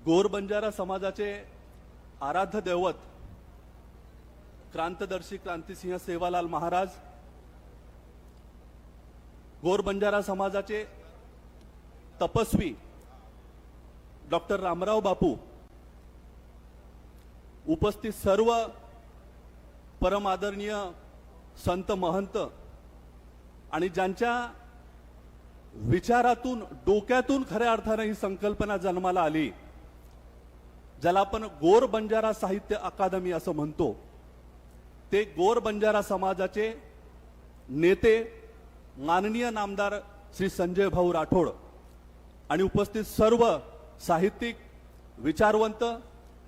गोर बंजारा समाजाचे आराध्य दैवत क्रांतदर्शी क्रांतिसिंह सेवालाल महाराज, गोर बंजारा समाजाचे तपस्वी डॉक्टर रामराव बापू, उपस्थित सर्व परम आदरणीय संत महंत आणि ज्यांच्या विचारातून डोक्यातून खऱ्या अर्थाने ही संकल्पना जन्माला आली, ज्याला आपण गोर बंजारा साहित्य अकादमी असं म्हणतो, ते गोर बंजारा समाजाचे नेते माननीय नामदार श्री संजय भाऊ राठोड आणि उपस्थित सर्व साहित्यिक, विचारवंत,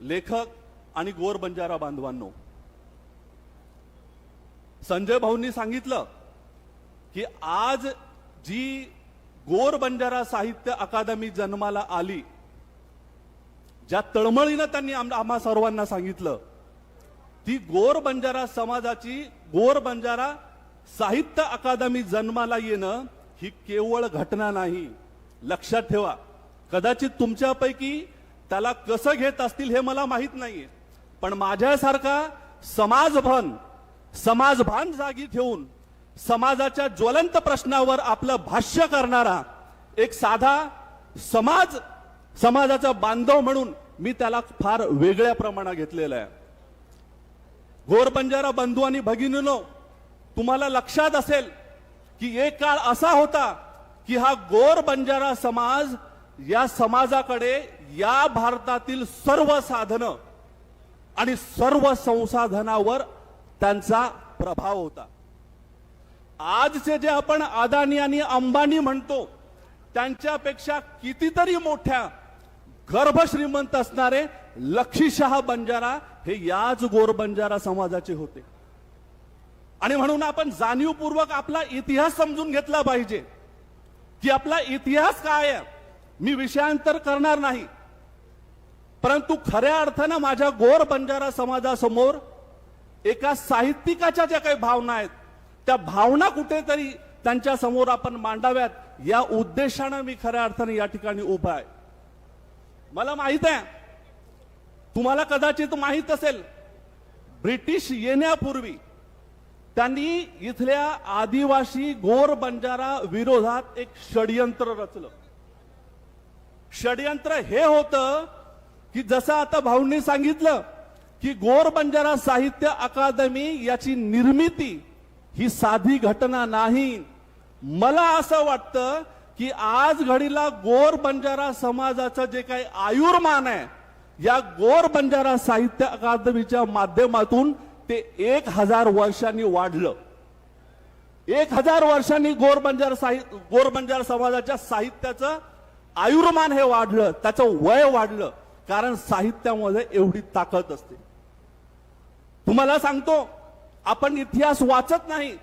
लेखक आणि गोर बंजारा बांधवांनो, संजय भाऊंनी सांगितलं की आज जी गोर बंजारा साहित्य अकादमी जन्माला आली, ज्या तळमळीनं त्यांनी आम्हा सर्वांना सांगितलं, ती गोर बंजारा समाजाची गोर बंजारा साहित्य अकादमी जन्माला येणं ही केवळ घटना नाही. लक्षात ठेवा. कदाचित तुमच्यापैकी त्याला कसं घेत असतील हे मला माहित नाहीये, पण माझ्यासारखा समाजभान जागी ठेवून समाजाच्या ज्वलंत प्रश्नावर आपलं भाष्य करणारा एक साधा समाजाचा बांधव म्हणून मी त्याला फार वेगळ्या प्रमाणात घेतलेला आहे. गोर बंजारा बंधू आणि भगिनींनो, तुम्हाला लक्षात असेल की एक काळ असा होता की हा गोर बंजारा समाज, या समाजाकडे या भारतातील सर्व साधनं आणि सर्व संसाधनावर त्यांचा प्रभाव होता. आजचे जे आपण अदानी आणि अंबानी म्हणतो, त्यांच्यापेक्षा कितीतरी मोठ्या गर्भश्रीमंत असणारे लक्षीशाह बंजारा हे याच गोर बंजारा समाजाचे होते. आणि म्हणून आपण जाणीवपूर्वक आपला इतिहास समजून घेतला पाहिजे की आपला इतिहास काय आहे. मी विषयांतर करणार नाही, परंतु खऱ्या अर्थानं माझ्या गोर बंजारा समाजासमोर एका साहित्यिकाच्या ज्या काही भावना आहेत, त्या भावना कुठेतरी त्यांच्या समोर आपण मांडाव्यात, या उद्देशानं मी खऱ्या अर्थाने या ठिकाणी उभा आहे. मला माहित आहे, तुम्हाला कदाचित माहित असेल, ब्रिटिश येण्यापूर्वी त्यांनी इथल्या आदिवासी गोर बंजारा विरोधात एक षडयंत्र रचलं. षडयंत्र हे होतं की जसं आता भाऊंनी सांगितलं की गोर बंजारा साहित्य अकादमी याची निर्मिती ही साधी घटना नाही. मला असं वाटतं की आज घडीला गोर बंजारा समाजाचं जे काही आयुर्मान आहे, या गोर बंजारा साहित्य अकादमीच्या माध्यमातून ते 1000 वर्षांनी वाढलं. 1000 वर्षांनी गोर बंजारा समाजाच्या साहित्याचं आयुर्मान हे वाढलं, त्याचं वय वाढलं, कारण साहित्यामध्ये एवढी ताकद असते. तुम्हाला सांगतो, आपण इतिहास वाचत नाही,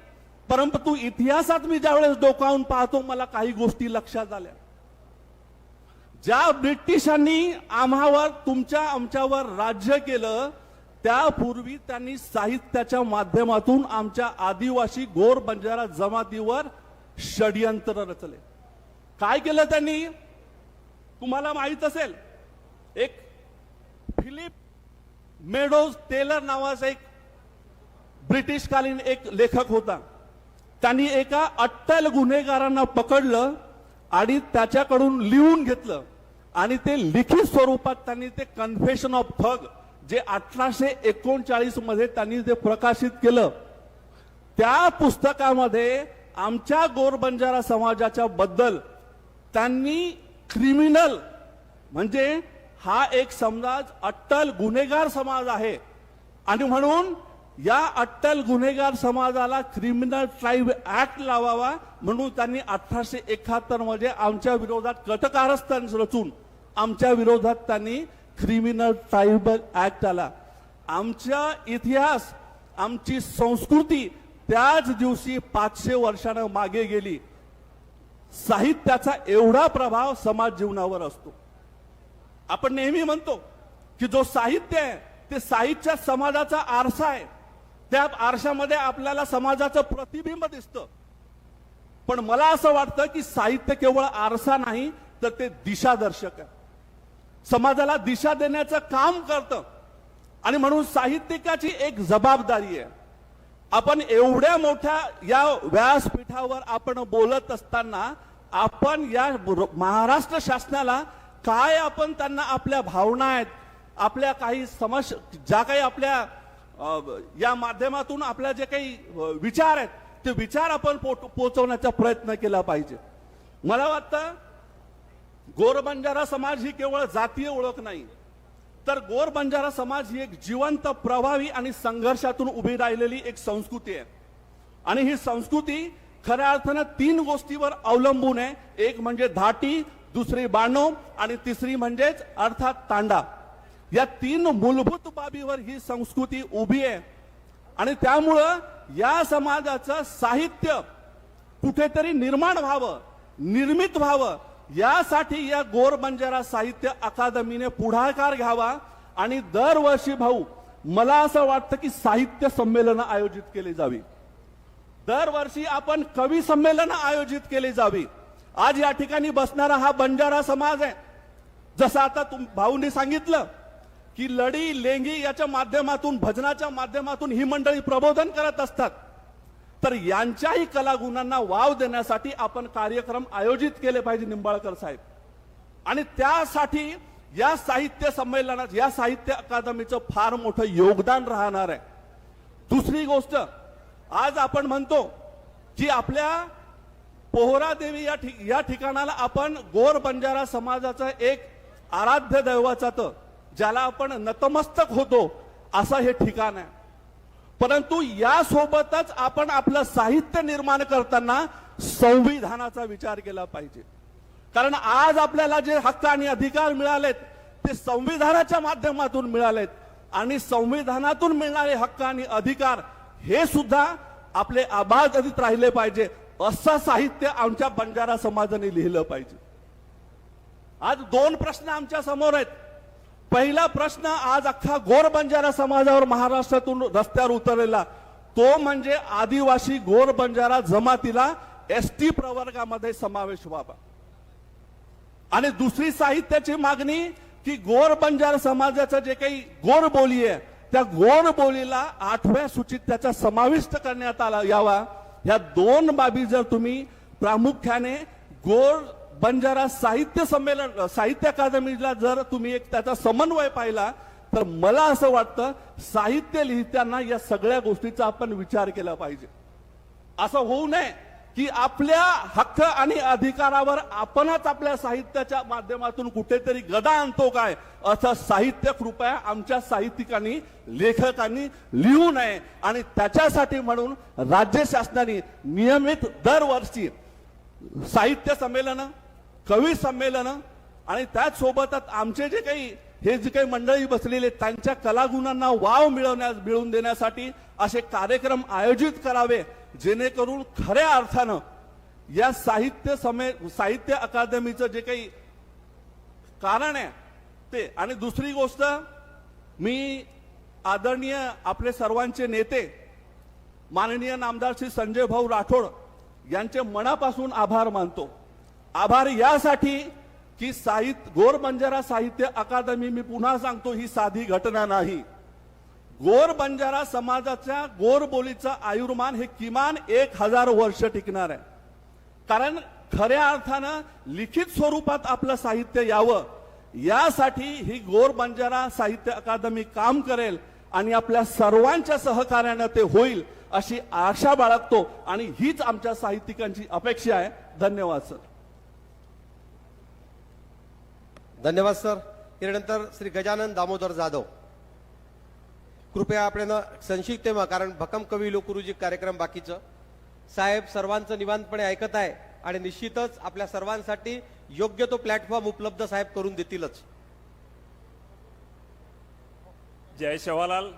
परंतु इतिहासात मी ज्यावेळेस डोकावून पाहतो, मला काही गोष्टी लक्षात आल्या. ज्या ब्रिटिशांनी आमच्यावर राज्य केलं, त्यापूर्वी त्यांनी साहित्याच्या माध्यमातून आमच्या आदिवासी गोर बंजारा जमातीवर षडयंत्र रचले. काय केलं त्यांनी? तुम्हाला माहित असेल, एक फिलिप मेडोज टेलर नावाचा एक ब्रिटिशकालीन एक लेखक होता. त्यांनी एका अट्टल गुन्हेगारांना पकडलं आणि त्याच्याकडून लिहून घेतलं आणि ते लिखित स्वरूपात त्यांनी ते कन्फेशन ऑफ थग, जे 1839 मध्ये त्यांनी ते प्रकाशित केलं. त्या पुस्तकामध्ये आमच्या गोर बंजारा समाजाच्या बद्दल त्यांनी क्रिमिनल, म्हणजे हा एक समाज अट्टल गुन्हेगार समाज आहे आणि म्हणून या अट्टल गुन्हेगार समाजाला क्रिमिनल ट्राईब ऍक्ट लावावा म्हणून त्यांनी 1871 मध्ये आमच्या विरोधात कटकारस्थान रचून आमच्या विरोधात त्यांनी क्रिमिनल ट्रायबल ऍक्ट आला. आमचा इतिहास, आमची संस्कृती त्याच दिवशी 500 वर्षांना मागे गेली. साहित्याचा एवढा प्रभाव समाज जीवनावर असतो. आपण नेहमी म्हणतो की जो साहित्य आहे ते साहित्य समाजाचा आरसा आहे. त्या आरशामध्ये आपल्याला समाजाचं प्रतिबिंब दिसतं. पण मला असं वाटतं की साहित्य केवळ आरसा नाही, तर ते दिशादर्शक आहे. समाजाला दिशा देण्याचं काम करतं आणि म्हणून साहित्यिकाची एक जबाबदारी आहे. आपण एवढ्या मोठ्या या व्यासपीठावर आपण बोलत असताना आपण या महाराष्ट्र शासनाला काय आपण त्यांना आपल्या भावना आहेत, आपल्या काही समस्या, ज्या काही आपल्या या माध्यमातून आपल्या जे काही विचार आहेत ते विचार आपण पोहोचवण्याचा प्रयत्न केला पाहिजे. मला वाटतं गोर बंजारा समाज ही केवळ जातीय ओळख नाही, तर गोर बंजारा समाज ही एक जिवंत, प्रभावी आणि संघर्षातून उभी राहिलेली एक संस्कृती आहे. आणि ही संस्कृती खऱ्या अर्थानं 3 गोष्टीवर अवलंबून आहे. एक म्हणजे धाटी, दुसरी बाणो आणि तिसरी म्हणजेच अर्थात तांडा. या 3 मूलभूत बाबीवर ही संस्कृती उभी आहे. आणि त्यामुळं या समाजाचं साहित्य कुठेतरी निर्माण व्हावं, निर्मित व्हावं, यासाठी या गोर बंजारा साहित्य अकादमीने पुढाकार घ्यावा. आणि दरवर्षी भाऊ मला असं वाटतं की साहित्य संमेलन आयोजित केली जावी. दरवर्षी आपण कवी संमेलन आयोजित केली जावी. आज या ठिकाणी बसणारा हा बंजारा समाज आहे. जसं आता भाऊंनी सांगितलं की लढी लेंगी याच्या माध्यमातून, भजनाच्या माध्यमातून ही मंडळी प्रबोधन करत असतात. तर यांच्याही कलागुणांना वाव देण्यासाठी आपण कार्यक्रम आयोजित केले पाहिजे निंबाळकर साहेब. आणि त्यासाठी या साहित्य संमेलनात, या साहित्य अकादमीचं फार मोठं योगदान राहणार आहे. दुसरी गोष्ट, आज आपण म्हणतो की आपल्या पोहरादेवी या ठिकाणाला आपण गोर बंजारा समाजाचं एक आराध्य दैवताचं, ज्याला आपण नतमस्तक होतो असं हे ठिकाण आहे. परंतु यासोबतच आपण आपलं साहित्य निर्माण करताना संविधानाचा विचार केला पाहिजे. कारण आज आपल्याला जे हक्क आणि अधिकार मिळालेत ते संविधानाच्या माध्यमातून मिळालेत. आणि संविधानातून मिळणारे हक्क आणि अधिकार हे सुद्धा आपले अबाधित राहिले पाहिजे, असं साहित्य आमच्या बंजारा समाजाने लिहिलं पाहिजे. आज 2 प्रश्न आमच्या समोर आहेत. पहिला प्रश्न आज अख्खा गोर बंजारा समाजावर महाराष्ट्रातून रस्त्यावर उतरलेला, तो म्हणजे आदिवासी गोर बंजारा जमातीला एसटी प्रवर्गामध्ये समावेश व्हावा. आणि दुसरी साहित्याची मागणी की गोर बंजारा समाजाचं जे काही गोर बोली आहे त्या गोर बोलीला 8व्या सूचीत त्याचा समाविष्ट करण्यात आला यावा. ह्या 2 बाबी जर तुम्ही प्रामुख्याने गोर बंजारा साहित्य संमेलन, साहित्य अकादमीला जर तुम्ही एक त्याचा समन्वय पाहिला तर मला असं वाटतं साहित्य लिहिताना या सगळ्या गोष्टीचा आपण विचार केला पाहिजे. असं होऊ नये की आपल्या हक्क आणि अधिकारावर आपणच आपल्या साहित्याच्या माध्यमातून कुठेतरी गदा आणतो काय, असं साहित्य कृपया आमच्या साहित्यिकांनी, लेखकांनी लिहू नये. आणि त्याच्यासाठी म्हणून राज्य शासनाने नियमित दरवर्षी साहित्य संमेलन, कवी संमेलन आणि त्याचसोबतच आमचे जे काही हे जे काही मंडळी बसलेले त्यांच्या कलागुणांना वाव मिळवून देण्यासाठी असे कार्यक्रम आयोजित करावे, जेणेकरून खऱ्या अर्थानं या साहित्य अकादमीचं जे काही कारण आहे ते. आणि दुसरी गोष्ट, मी आदरणीय आपले सर्वांचे नेते माननीय नामदार श्री संजय भाऊ राठोड यांचे मनापासून आभार मानतो. आभार यासाठी की गोर बंजारा साहित्य अकादमी, मी पुन्हा सांगतो, ही साधी घटना नाही. गोर बंजारा समाजाच्या गोर बोलीचं आयुर्मान हे किमान 1000 वर्ष टिकणार आहे. कारण खऱ्या अर्थानं लिखित स्वरूपात आपलं साहित्य यावं यासाठी ही गोर बंजारा साहित्य अकादमी काम करेल आणि आपल्या सर्वांच्या सहकार्यानं ते होईल अशी आशा बाळगतो. आणि हीच आमच्या साहित्यिकांची अपेक्षा आहे. धन्यवाद सर. धन्यवाद सर. यानंतर श्री गजानन दामोदर जाधव, कृपया आपण संक्षिप्त, कारण भक्कम कवी लोकरुजी कार्यक्रम बाकीचं साहेब सर्वांचं निवांतपणे ऐकत आहे आणि निश्चितच आपल्या सर्वांसाठी योग्य तो प्लॅटफॉर्म उपलब्ध साहेब करून देतीलच. जय सेवालाल.